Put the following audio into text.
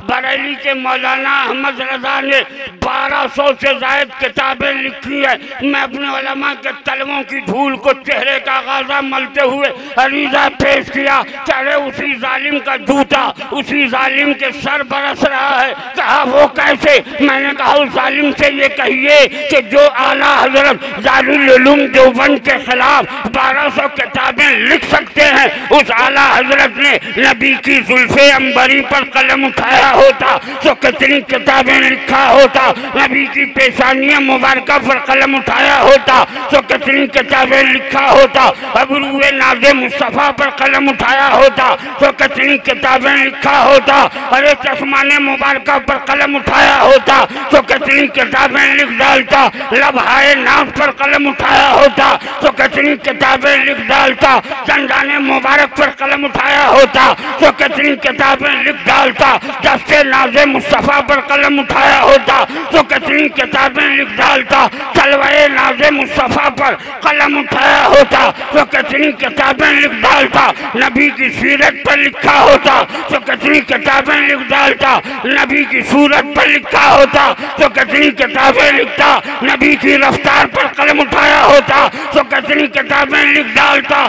بریلی کے مولانا احمد رضا نے 1200 سے زائد کتابیں لکھی ہیں. میں اپنے علماء کے طلبوں کی دھول کو چہرے کا غازہ ملتے ہوئے عریضہ پیش کیا کہ ارے اسی ظالم کا جوتا اسی ظالم کے سر برس رہا ہے. کہا وہ کیسے؟ میں نے کہا اس ظالم سے یہ کہیے کہ جو اعلیٰ حضرت دارالعلوم دیوبند کے خلاف 1200 کتابیں لکھ سکتے ہیں، اس اعلیٰ حضرت نے نبی کی زلف عنبری پر قلم اٹھایا ہوتا تو کتنی کتابیں لکھا ہوتا. نبی کی پیشانی مبارکہ پر قلم اٹھایا ہوتا تو کتنی کتابیں لکھا ہوتا. ابرو ناز مصطفیٰ پر قلم اٹھایا ہوتا تو کتنی کتابیں لکھا ہوتا. ارے چشمان مبارکہ پر قلم اٹھایا ہوتا تو کتنی کتابیں لکھ ڈالتا. لبہائے ناز پر قلم اٹھایا ہوتا تو کتنی کتابیں لکھ ڈالتا. چندان مبارک پر قلم اٹھایا ہوتا تو کتنی کتابیں لکھ ڈالتا. دست ناز مصطفیٰ پر قلم اٹھایا ہوتا تو کتنی کتابیں لکھ ڈالتا. تلوائے ناز مصطفیٰ پر قلم اٹھایا ہوتا تو کتنی کتابیں لکھ ڈالتا. نبی کی سیرت پر لکھا ہوتا تو کتنی کتابیں لکھ ڈالتا. نبی کی صورت پر لکھا ہوتا تو کتنی کتابیں لکھتا. نبی کی رفتار پر قلم اٹھایا ہوتا تو کتنی کتابیں لکھ ڈالتا.